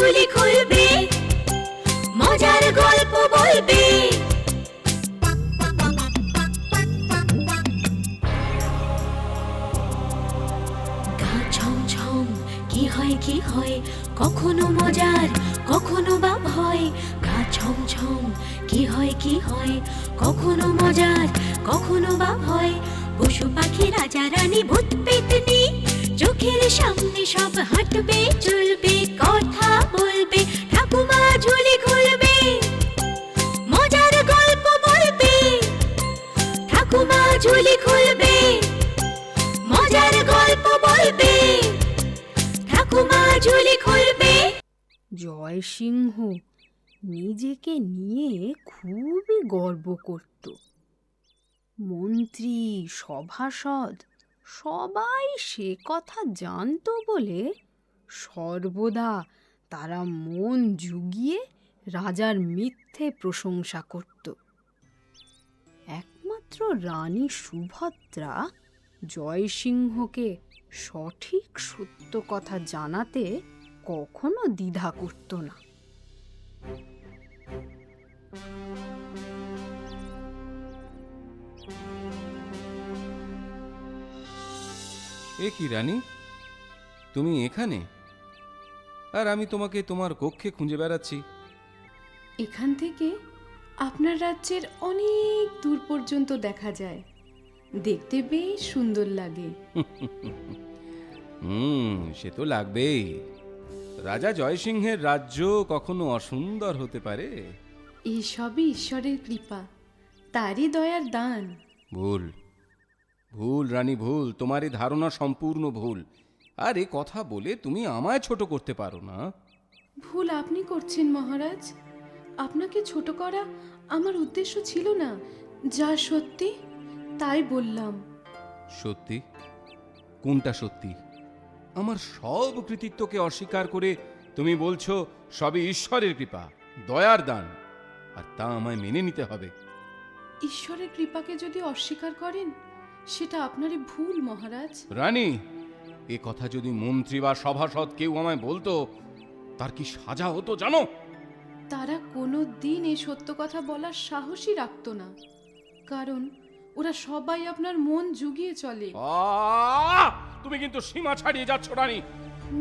ঝুলি খুলবে, মজার গল্প বলবে। গা ছমছম কি হয়, কখনো মজার কখনো বা ভয়। গা ছমছম কি হয়, কখনো মজার কখনো বা ভয়। পশু পাখি রাজা রানী ভূত পেতনি, চোখের সামনে সব হাঁটবে চলবে, কথা বলবে, ঠাকুমা ঝুলি খুলবে, মজার গল্প বলবে। ঠাকুমা ঝুলি খুলবে, মজার গল্প বলবে। ঠাকুমা ঝুলি খুলবে। জয়সিংহ নিজেকে নিয়ে খুবই গর্ব করত। মন্ত্রী, সভাসদ সবাই সে কথা জানতো বলে সর্বদা তারা মন জুগিয়ে রাজার মিথ্যে প্রশংসা করত। একমাত্র রানী সুভদ্রা জয়সিংহকে সঠিক সত্য কথা জানাতে কখনো দ্বিধা করত না। এ কি রানী, তুমি এখানে? আর আমি তোমাকে তোমার কক্ষে খুঁজে বেড়াচ্ছি। এখান থেকে আপনার রাজ্যের অনেক দূর পর্যন্ত দেখা যায়, দেখতে বেশ সুন্দর লাগে। সে তো লাগবেই। রাজা জয়সিংহের রাজ্য কখনো অসুন্দর হতে পারে? এই সবই ঈশ্বরের কৃপা, তারই দয়ার দান। ভুল ভুল রানী, ভুল। তোমার এই ধারণা সম্পূর্ণ ভুল। আর এ কথা বলে তুমি আমায় ছোট করতে পারো না। ভুল আপনি করছেন মহারাজ। আপনাকে ছোট করা আমার উদ্দেশ্য ছিল না, যা সত্যি তাই বললাম। সত্যি? কোনটা সত্যি? আমার সব কৃতিত্বকে অস্বীকার করে তুমি বলছো সবই ঈশ্বরের কৃপা, দয়ার দান, আর তা আমায় মেনে নিতে হবে। ঈশ্বরের কৃপাকে যদি অস্বীকার করেন সেটা আপনারই ভুল মহারাজ। রানী, এ কথা যদি মন্ত্রী বা সভাসদ কেউ আমায় বলতো, তার কি সাজা হতো জানো? তারা কোনো দিন এই সত্য কথা বলার সাহসই রাখতো না, কারণ ওরা সবাই আপনার মন জুগিয়ে চলে। তুমি কিন্তু সীমা ছাড়িয়ে যাচ্ছ রানী।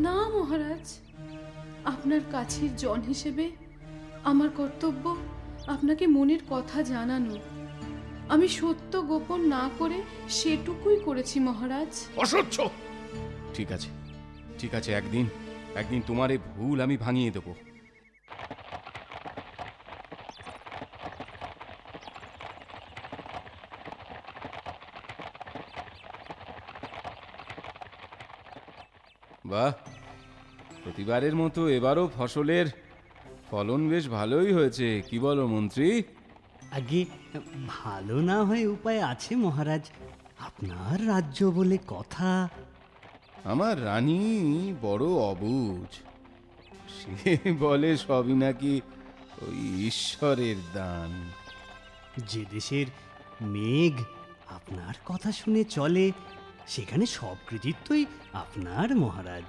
না মহারাজ, আপনার কাছের জন হিসেবে আমার কর্তব্য আপনাকে মনের কথা জানানো। আমি সত্য গোপন না করে সেটুকুই করেছি মহারাজ। অসহ্য! ঠিক আছে, ঠিক আছে, একদিন তোমার এই ভুল আমি ভাঙিয়ে দেব। বাহ, প্রতিবারের মতো এবারও ফসলের ফলন বেশ ভালোই হয়েছে, কি বলো মন্ত্রী? আগে ভালো না হয়ে উপায় আছে মহারাজ, আপনার রাজ্য বলে কথা। আমার রানী বড় অবুঝ, সে বলে সবই নাকি ওই ঈশ্বরের দান। যে দেশের মেঘ আপনার কথা শুনে চলে, সেখানে সব কৃতিত্বই আপনার মহারাজ।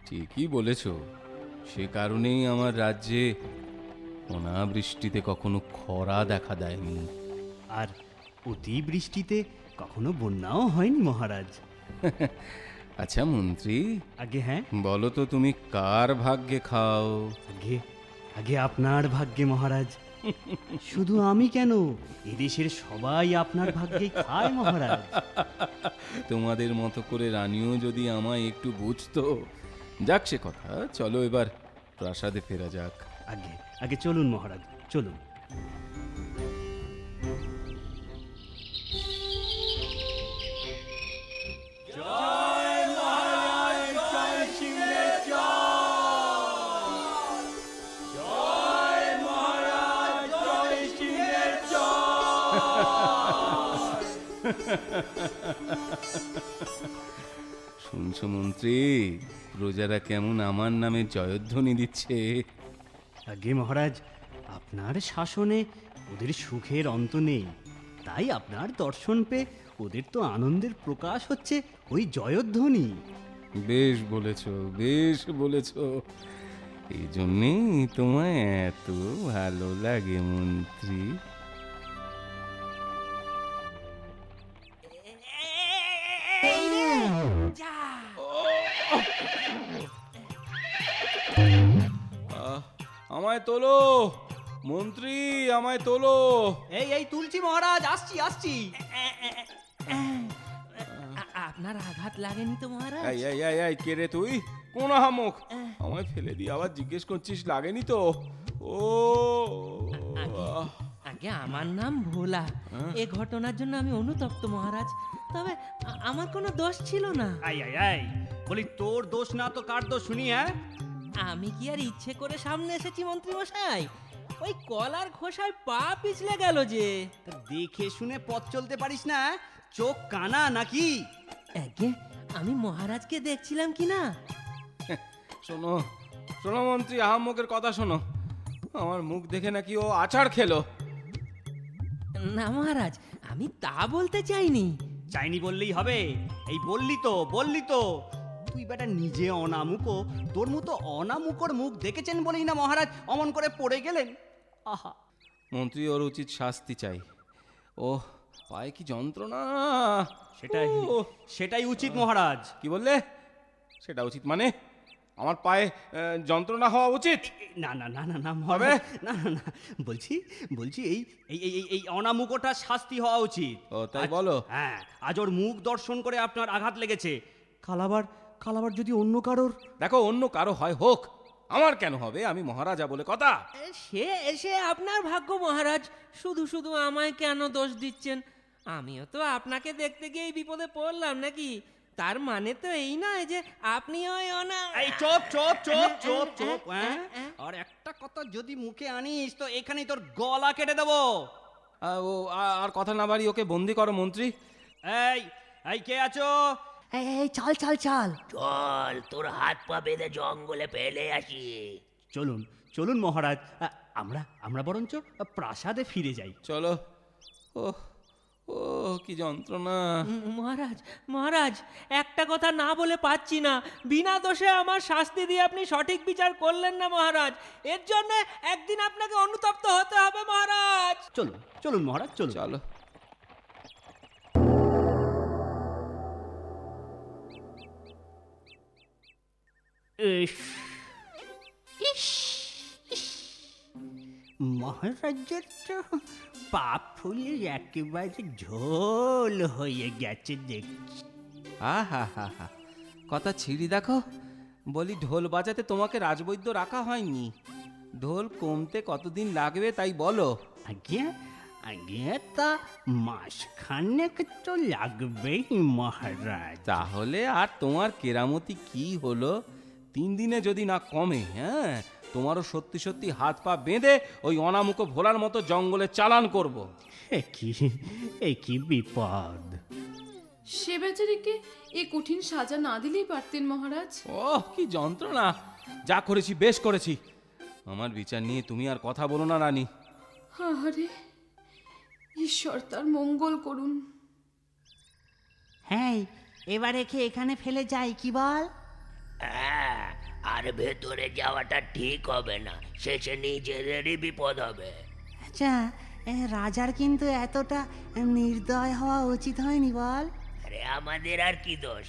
ঠিকই বলেছ, সে কারণেই আমার রাজ্যে অনাবৃষ্টিতে কখনো খরা দেখা দেয়নি, আর অতিবৃষ্টিতে কখনো বন্যাও হয়নি মহারাজ। আচ্ছা মন্ত্রী, আগে হ্যাঁ, বলো তো তুমি কার ভাগ্যে খাও? আগে আগে আপনার ভাগ্যে মহারাজ। শুধু আমি কেন, এদেশের সবাই আপনার ভাগ্যে খায় মহারাজ। তোমাদের মতো করে রানীও যদি আমায় একটু বুঝতো। যাক সে কথা, চলো এবার প্রাসাদে ফেরা যাক। আগে আগে চলুন মহারাজ, চলুন। শুনছো মন্ত্রী, প্রজারা কেমন আমার নামে জয়ধ্বনি দিচ্ছে। আগে মহারাজ, আপনার শাসনে ওদের সুখের অন্ত নেই, তাই আপনার দর্শন পেয়ে ওদের তো আনন্দের প্রকাশ হচ্ছে ওই জয়ধ্বনি। বেশ বলেছ, বেশ বলেছ। এই জন্যেই তোমায় এত ভালো লাগে মন্ত্রী। আমায় তোলো মন্ত্রী, আমায় তোলো। এই তুলছি মহারাজ, আসছি আসছি। আপনার আঘাত লাগেনি তো মহারাজ? এই এই এই এই কে রে তুই? কোন হামুক? আমায় ফেলে দিয়ে আবার জিজ্ঞেস করছিস লাগেনি তো? ও আগে আমার নাম ভোলা। এ ঘটনার জন্য আমি অনুতপ্ত মহারাজ, তবে আমার কোনো দোষ ছিল না। আই বলি, তোর দোষ না তো কার দোষ শুনি? হ্যাঁ, আমি কি আর ইচ্ছে করে সামনে এসেছি মন্ত্রী মশাই? ওই কলার খোসায় পা পিছলে গেল যে। তা দেখে শুনে পথ চলতে পারিস না? চোখ কানা নাকি? আগে আমি মহারাজকে দেখছিলাম কি না। শোনো শোনো মন্ত্রী, আহাম্মকের কথা শোনো। আমার মুখ দেখে নাকি ও আচার খেলো। না মহারাজ, আমি তা বলতে চাইনি। চাইনি বললেই হবে? এই বললি তো তুই বেটা নিজে অনামুকো, তোর মতো অনামুকোর মুখ দেখেছেন বলেই না মহারাজ অমন করে পড়ে গেলেন। আহা, মন্ত্রী, ওর উচিত শাস্তি চাই। ও পায়ে কি যন্ত্রণা! সেটাই উচিত মহারাজ। কি বললে? সেটা উচিত মানে আমার পায়ে যন্ত্রণা হওয়া উচিত? না না না না না মহারাজ, না না না, বলছি এই এই এই এই অনামুকোটা শাস্তি হওয়া উচিত। ও তাই বলো? হ্যাঁ, আজ ওর মুখ দর্শন করে আপনার আঘাত লেগেছে। কালাবার যদি অন্য কারোর। দেখো, অন্য কারো হয় হোক, আমার কেন হবে? আমি মহারাজা বলে কথা। সে আপনার ভাগ্য মহারাজ। শুধু শুধু আমায় কেন দোষ দিচ্ছেন? আমিও তো আপনাকে দেখতে গিয়ে এই বিপদে পড়লাম নাকি? তার মানে তো এই নয় যে আপনি ওই এই চুপ। হ্যাঁ, আর একটা কথা যদি মুখে আনিস তো এখানেই তোর গলা কেটে দেবো। আর কথা না বাড়ি ওকে বন্দি করো মন্ত্রী। এই কে আছো? এই চল চল, তোর হাত পা বেঁধে জঙ্গলে ফেলে আসি। চলুন মহারাজ, আমরা বরঞ্চ প্রাসাদে ফিরে যাই। চলো। ও কি যন্ত্রণা! মহারাজ, একটা কথা না বলে পাচ্ছি না। বিনা দোষে আমার শাস্তি দিয়ে আপনি সঠিক বিচার করলেন না মহারাজ। এর জন্য একদিন আপনাকে অনুতপ্ত হতে হবে মহারাজ। চলুন মহারাজ, চলো। মহারাজের তো পাপ ফুলে একেবারে ঝোল হয়ে গেছে দেখছি। হা কথা ছিড়ি দেখো। বলি, ঢোল বাজাতে তোমাকে রাজবৈদ্য রাখা হয়নি? ঢোল কমতে কতদিন লাগবে তাই বলো? আগে তা মাসখানেক তো লাগবেই মহারাজ। তাহলে আর তোমার কেরামতি কি হলো? 3 দিনে যদি না কমে, হ্যাঁ, তোমারও সত্যি সত্যি হাত পা বেঁধে ওই অনামুখো ভোলার মতো জঙ্গলে চালান করব। এ কি বিপদ! সে বেচারিকে এ কঠিন সাজা না দিলেই পারতেন মহারাজ। কি যন্ত্রণা! যা করেছি বেশ করেছি। আমার বিচার নিয়ে তুমি আর কথা বলো না রানী। আরে ঈশ্বর তার মঙ্গল করুন। হ্যাঁ, এবার একে এখানে ফেলে যাই, কি বল? আর ভেতরে যাওয়াটা ঠিক হবে না, শেষে নিজেদেরই বিপদ হবে। আচ্ছা, রাজার কিন্তু এতটা নির্দয় হওয়া উচিত হয়নি বল? আরে আমাদের আর কি দোষ?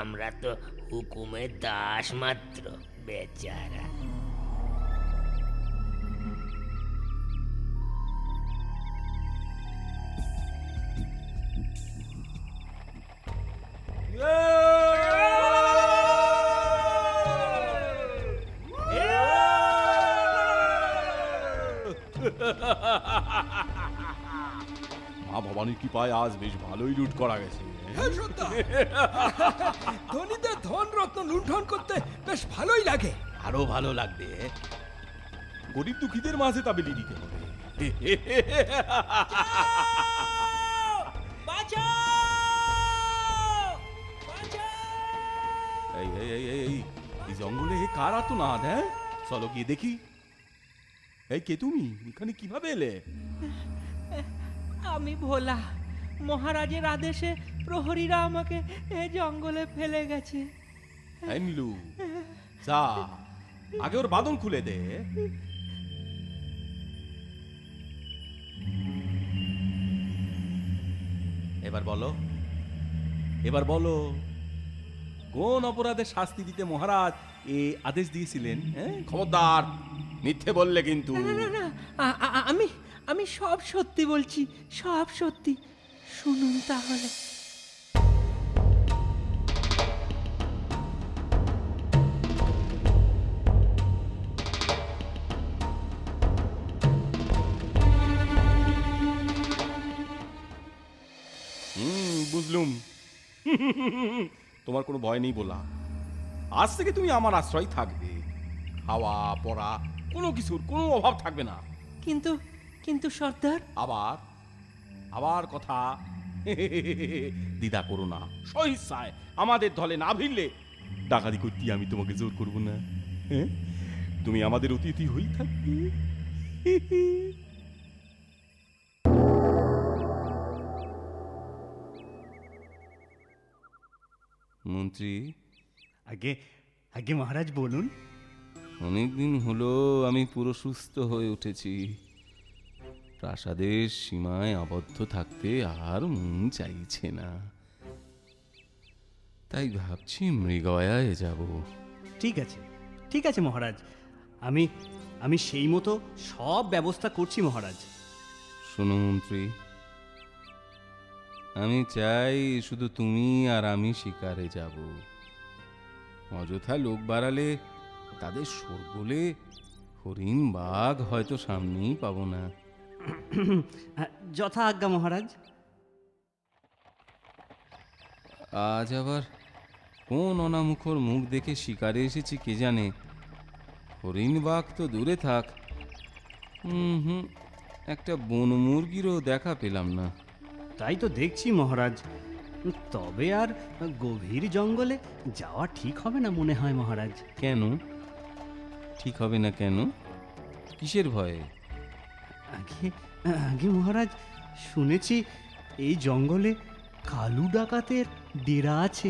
আমরা তো হুকুমের দাস মাত্র, বেচারা। মা ভবানীর কৃপায় আজ বেশ ভালোই লুট করা গেছে। ধনীদের ধন রত্ন লুণ্ঠন করতে বেশ ভালোই লাগে। আরো ভালো লাগবে গরিব দুঃখীদের মাঝে তা বিলি দিতে হবে। এই জঙ্গলে কার আর্তনাদ? হ্যাঁ, চলো গিয়ে দেখি। এই কে তুমি? এখানে কিভাবে এলে? আমি ভোলা। মহারাজের আদেশে প্রহরীরা আমাকে এ জঙ্গলে ফেলে গেছে। এই নীলু, যা আগে ওর বাঁধন খুলে দে। এবার বলো, এবার বলো, কোন অপরাধের শাস্তি দিতে মহারাজ এ আদেশ দিয়েছিলেন? খবরদার, মিথ্যে বললে কিন্তু। না না না, আমি আমি সব সত্যি বলছি, সব সত্যি। শুনুন তাহলে। বুঝলুম, তোমার কোনো ভয় নেই বলা। আজ থেকে তুমি আমার আশ্রয় থাকবে, খাওয়া পড়া কোনো কিছুর কোনো অভাব থাকবে না। কিন্তু কিন্তু সর্দার, আবার আবার কথা দ্বিধা করো না, সহিচ্ছায় আমাদের দলে না ভিড়লে ডাকাতি করতে আমি তোমাকে জোর করব না। তুমি আমাদের অতিথি হই থাকবে। মন্ত্রী, আগে আগে মহারাজ বলুন। অনেকদিন হলো আমি পুরো সুস্থ হয়ে উঠেছি। প্রাসাদের সীমায় আবদ্ধ থাকতে আর মন চাইছে না, তাই ভাবছি মৃগয়ায় যাব। ঠিক আছে, ঠিক আছে মহারাজ, আমি আমি সেই মতো সব ব্যবস্থা করছি মহারাজ। শোনো মন্ত্রী, আমি চাই শুধু তুমি আর আমি শিকারে যাব। অযথা লোক বাড়ালে তাদের শোরগোলে হরিণ বাঘ হয়তো সামনেই পাবো না। যথা আজ্ঞা মহারাজ। আজ আবার কোন অনামুখর মুখ দেখে শিকারে এসেছি কে জানে। হরিণ বাঘ তো দূরে থাক, একটা বন মুরগিরও দেখা পেলাম না। তাই তো দেখছি মহারাজ, তবে আর গভীর জঙ্গলে যাওয়া ঠিক হবে না মনে হয় মহারাজ। কেন ঠিক হবে না? কেন, কিসের ভয়ে? আগে আগে মহারাজ, শুনেছি এই জঙ্গলে কালু ডাকাতের ডেরা আছে।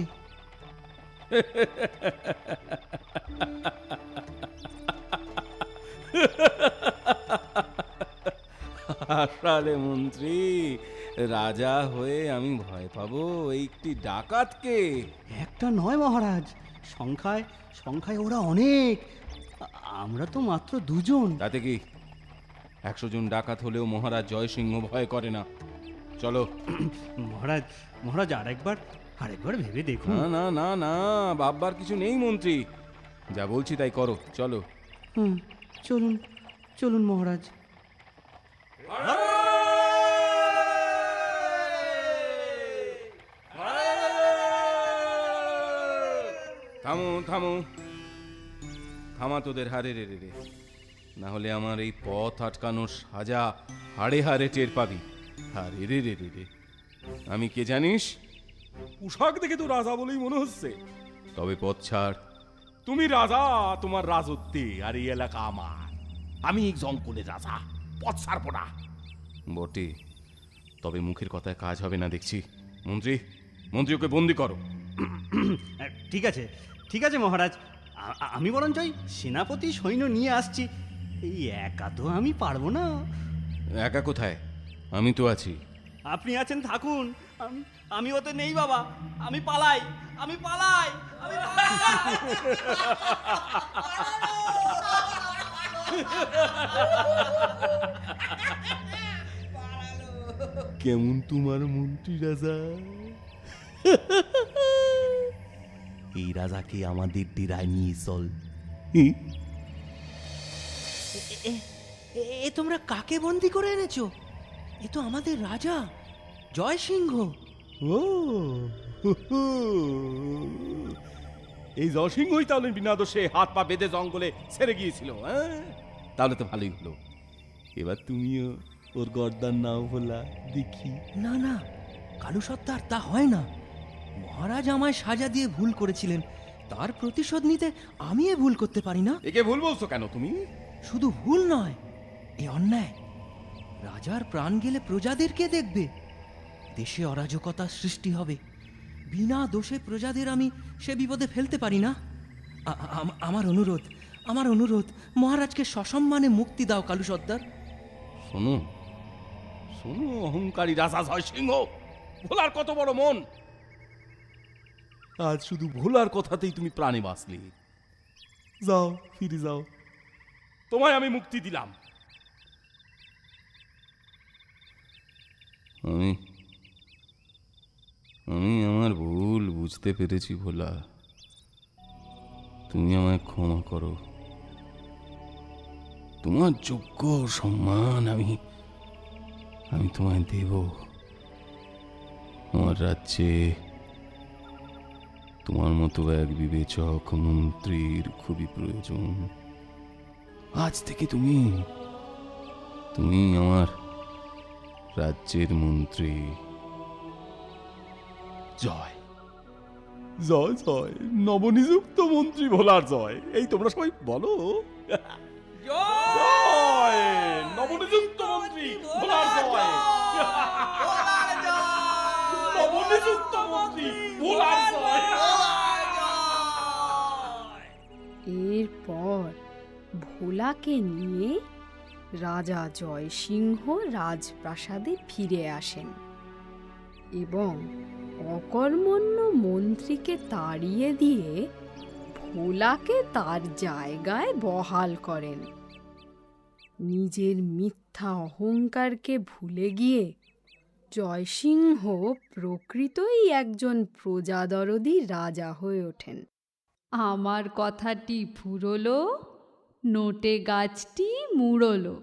আসলে মন্ত্রী, রাজা হয়ে আমি ভয় পাবো একটি ডাকাতকে? একটা নয় মহারাজ, সংখ্যায় সংখ্যায় ওরা অনেক, আমরা তো মাত্র দুজন। তাতে কি, 100 জন ডাকাত হলেও মহারাজ জয়সিংহ ভয় করে না। চলো। মহারাজ মহারাজ আরেকবার ভেবে দেখুন। না না না না, ভাববার কিছু নেই মন্ত্রী, যা বলছি তাই করো। চলো। চলুন চলুন মহারাজ। থামো থামো, থামা তোদের হারে রে রে, না হলে আমার এই পথ আটকানোর সাজা হাড়ে হাড়ে টের পাবি। হারে রে রে রে রে, আমি কে জানিস? পোশাক দেখে তো রাজা বলেই মনে হচ্ছে, তবে পথ ছাড়। তুমি রাজা তোমার রাজত্বে, আর এই এলাকা আমার। আমি এই জঙ্গলের রাজা, পথ ছাড়বো না। বটে, তবে মুখের কথায় কাজ হবে না দেখছি। মন্ত্রী, মন্ত্রী ওকে বন্দি করো। ঠিক আছে ঠিক আছে মহারাজ, আমি বরঞ্চ ওই সেনাপতি সৈন্য নিয়ে আসছি। এই একা তো আমি পারবো না। একা কোথায়? আমি তো আছি। আপনি আছেন, থাকুন। আমি ওতে নেই বাবা, আমি পালাই, আমি পালাই, আমি কেমন তোমার মন্ত্রী রাজা? এই রাজাকে আমাদের ডেরায় নিয়ে চল। এ তোমরা কাকে বন্দি করে এনেছো? এ তো আমাদের রাজা জয়সিংহ। ও, এই জয়সিংহই তাহলে বিনা দোষে হাত পা বেঁধে জঙ্গলে ছেড়ে গিয়েছিল। তাহলে তো ভালোই হলো। এবার তুমিও ওর গর্দান নাও বলা দেখি। না না কালু সর্দার, তা হয় না। মহারাজ আমায় সাজা দিয়ে ভুল করেছিলেন, তার প্রতিশোধ নিতে আমি এ ভুল করতে পারি না। একে ভুল বলছো কেন তুমি? শুধু ভুল নয়, এ অন্যায়। রাজার প্রাণ গেলে প্রজাদের কে দেখবে? দেশে অরাজকতা সৃষ্টি হবে, বিনা দোষে প্রজাদের আমি সে বিপদে ফেলতে পারি না। আমার অনুরোধ মহারাজকে সসম্মানে মুক্তি দাও কালু সর্দার। শোনো শোনো অহংকারী রাজা জয়সিংহ, ভোলার কত বড় মন! আজ শুধু ভোলার কথাতেই তুমি প্রাণে বাঁচলে। যাও, ফিরে যাও, তোমায় আমি মুক্তি দিলাম। আমি আমার ভুল বুঝতে পেরেছি ভোলা, তুমি আমায় ক্ষমা করো। তোমার যোগ্য সম্মান আমি তোমায় দেব। আমার রাজ্যে তোমার মতো এক বিবেচক মন্ত্রীর খুবই প্রয়োজন। আজ থেকে তুমি আমার রাজ্যের মন্ত্রী। জয় জয় জয়, নবনিযুক্ত মন্ত্রী ভোলার জয়। এই তোমরা সবাই বলো জয়, নবনিযুক্ত মন্ত্রী ভোলার জয়, নবনিযুক্ত মন্ত্রী ভোলার জয়। এরপর ভোলাকে নিয়ে রাজা জয়সিংহ রাজপ্রাসাদে ফিরে আসেন এবং অকর্মণ্য মন্ত্রীকে তাড়িয়ে দিয়ে ভোলাকে তার জায়গায় বহাল করেন। নিজের মিথ্যা অহংকারকে ভুলে গিয়ে জয়সিংহ প্রকৃতই একজন প্রজাদরদী রাজা হয়ে ওঠেন। আমার কথাটি ফুরলো, নোটে গাছটি মুড়লো।